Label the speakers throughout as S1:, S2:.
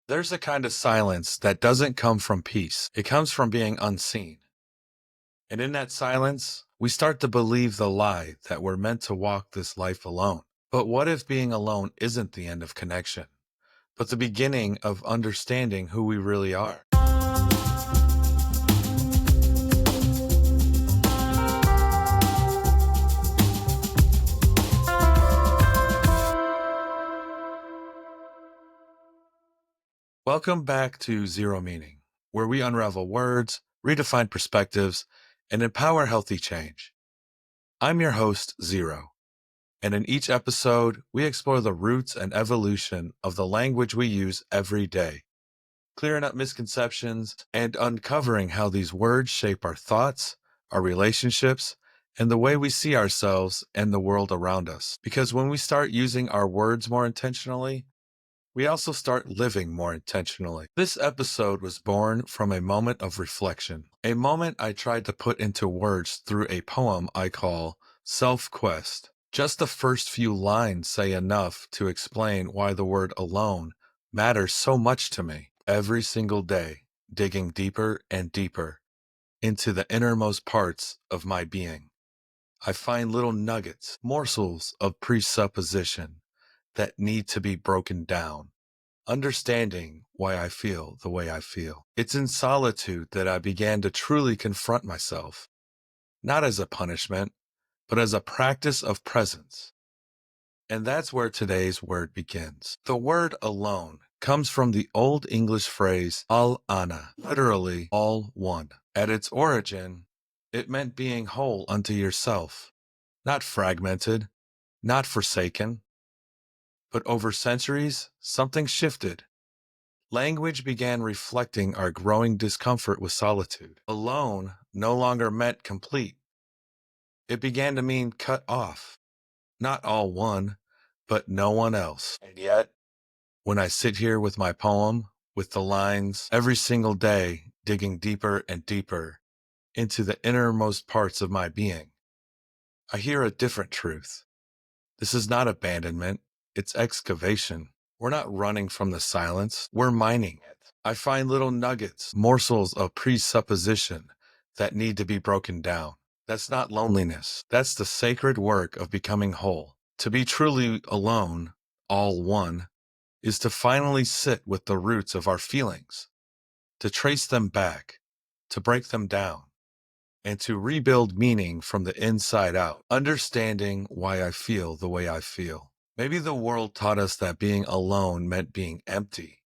S1: There's a kind of silence that doesn't come from peace. It comes from being unseen. And in that silence, we start to believe the lie that we're meant to walk this life alone. But what if being alone isn't the end of connection, but the beginning of understanding who we really are? Welcome back to Zero Meaning, where we unravel words, redefine perspectives, and empower healthy change. I'm your host, Xero, and in each episode, we explore the roots and evolution of the language we use every day, clearing up misconceptions and uncovering how these words shape our thoughts, our relationships, and the way we see ourselves and the world around us. Because when we start using our words more intentionally, we also start living more intentionally. This episode was born from a moment of reflection, a moment I tried to put into words through a poem I call Self-Quest. Just the first few lines say enough to explain why the word alone matters so much to me. Every single day, digging deeper and deeper into the innermost parts of my being, I find little nuggets, morsels of presupposition that need to be broken down, understanding why I feel the way I feel. It's in solitude that I began to truly confront myself, not as a punishment, but as a practice of presence. And that's where today's word begins. The word alone comes from the Old English phrase al ana, literally all one. At its origin, it meant being whole unto yourself, not fragmented, not forsaken. But over centuries, something shifted. Language began reflecting our growing discomfort with solitude. Alone no longer meant complete. It began to mean cut off, not all one, but no one else. And yet, when I sit here with my poem, with the lines, every single day digging deeper and deeper into the innermost parts of my being, I hear a different truth. This is not abandonment, it's excavation. We're not running from the silence, we're mining it. I find little nuggets, morsels of presupposition that need to be broken down. That's not loneliness. That's the sacred work of becoming whole. To be truly alone, all one, is to finally sit with the roots of our feelings, to trace them back, to break them down, and to rebuild meaning from the inside out, understanding why I feel the way I feel. Maybe the world taught us that being alone meant being empty.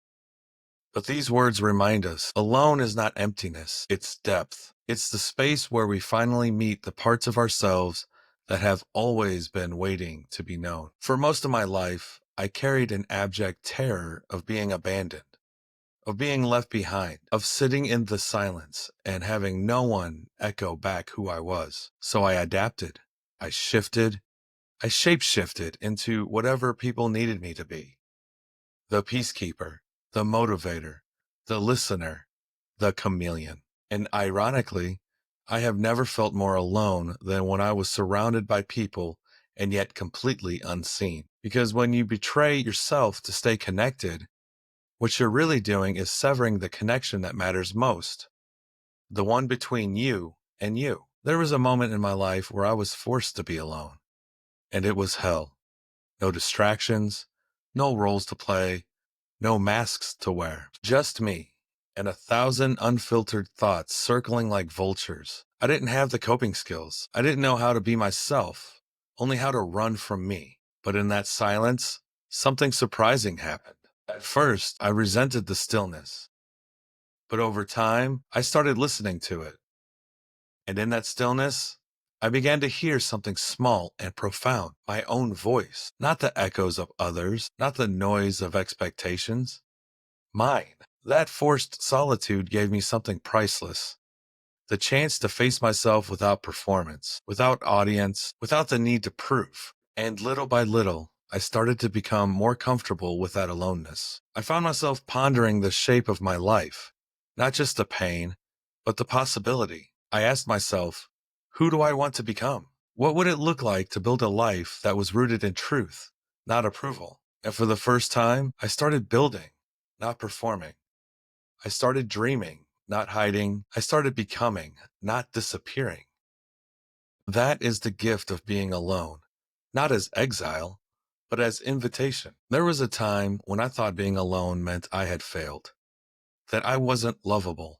S1: But these words remind us, alone is not emptiness, it's depth. It's the space where we finally meet the parts of ourselves that have always been waiting to be known. For most of my life, I carried an abject terror of being abandoned, of being left behind, of sitting in the silence and having no one echo back who I was. So I adapted, I shifted, I shape-shifted into whatever people needed me to be. The peacekeeper, the motivator, the listener, the chameleon. And ironically, I have never felt more alone than when I was surrounded by people and yet completely unseen. Because when you betray yourself to stay connected, what you're really doing is severing the connection that matters most, the one between you and you. There was a moment in my life where I was forced to be alone, and it was hell. No distractions, no roles to play, no masks to wear, just me and 1,000 unfiltered thoughts circling like vultures. I didn't have the coping skills. I didn't know how to be myself, only how to run from me. But in that silence, something surprising happened. At first, I resented the stillness, but over time, I started listening to it. And in that stillness, I began to hear something small and profound, my own voice, not the echoes of others, not the noise of expectations, mine. That forced solitude gave me something priceless, the chance to face myself without performance, without audience, without the need to prove. And little by little, I started to become more comfortable with that aloneness. I found myself pondering the shape of my life, not just the pain, but the possibility. I asked myself, who do I want to become? What would it look like to build a life that was rooted in truth, not approval? And for the first time, I started building. not performing. I started dreaming, not hiding. I started becoming, not disappearing. That is the gift of being alone, not as exile, but as invitation. There was a time when I thought being alone meant I had failed, that I wasn't lovable,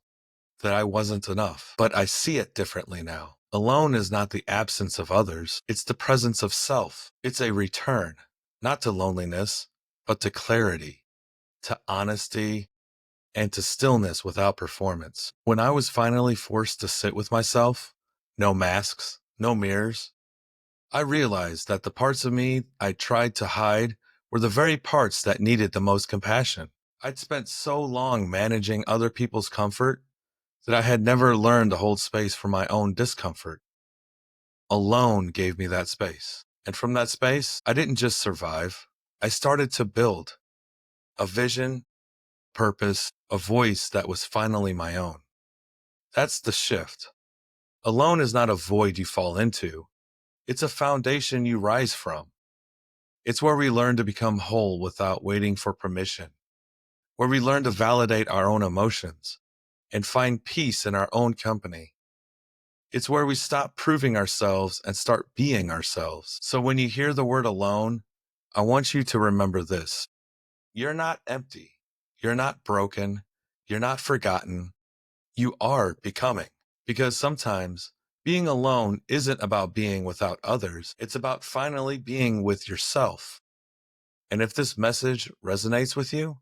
S1: that I wasn't enough. But I see it differently now. Alone is not the absence of others, it's the presence of self. It's a return, not to loneliness, but to clarity, to honesty, and to stillness without performance. When I was finally forced to sit with myself, no masks, no mirrors, I realized that the parts of me I tried to hide were the very parts that needed the most compassion. I'd spent so long managing other people's comfort that I had never learned to hold space for my own discomfort. Alone gave me that space. And from that space, I didn't just survive. I started to build a vision, purpose, a voice that was finally my own. That's the shift. Alone is not a void you fall into. It's a foundation you rise from. It's where we learn to become whole without waiting for permission, where we learn to validate our own emotions and find peace in our own company. It's where we stop proving ourselves and start being ourselves. So when you hear the word alone, I want you to remember this. You're not empty. You're not broken. You're not forgotten. You are becoming. Because sometimes being alone isn't about being without others. It's about finally being with yourself. And if this message resonates with you,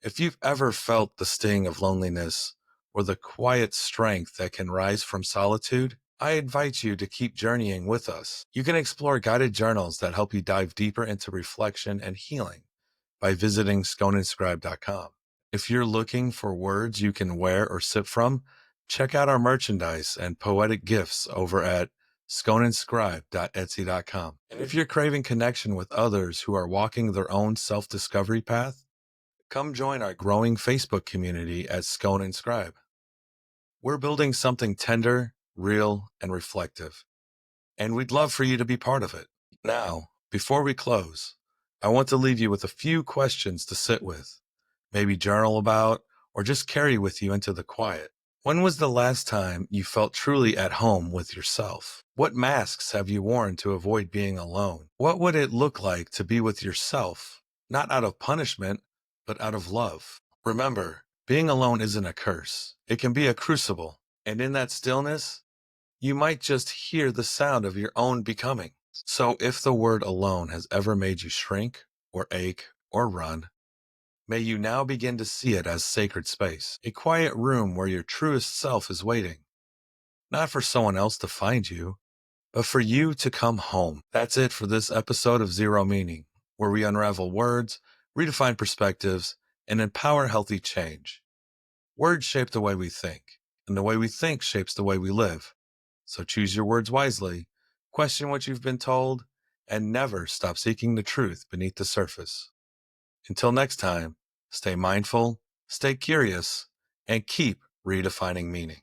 S1: if you've ever felt the sting of loneliness or the quiet strength that can rise from solitude, I invite you to keep journeying with us. You can explore guided journals that help you dive deeper into reflection and healing by visiting sconeinscribe.com. If you're looking for words you can wear or sip from, check out our merchandise and poetic gifts over at sconeinscribe.etsy.com. And if you're craving connection with others who are walking their own self-discovery path, come join our growing Facebook community at Scone and Scribe. We're building something tender, real, and reflective, and we'd love for you to be part of it. Now, before we close, I want to leave you with a few questions to sit with, maybe journal about, or just carry with you into the quiet. When was the last time you felt truly at home with yourself? What masks have you worn to avoid being alone? What would it look like to be with yourself, not out of punishment, but out of love? Remember, being alone isn't a curse. It can be a crucible. And in that stillness, you might just hear the sound of your own becoming. So if the word alone has ever made you shrink or ache or run, may you now begin to see it as sacred space, a quiet room where your truest self is waiting, not for someone else to find you, but for you to come home. That's it for this episode of Zero Meaning, where we unravel words, redefine perspectives, and empower healthy change. Words shape the way we think, and the way we think shapes the way we live. So choose your words wisely, question what you've been told, and never stop seeking the truth beneath the surface. Until next time, stay mindful, stay curious, and keep redefining meaning.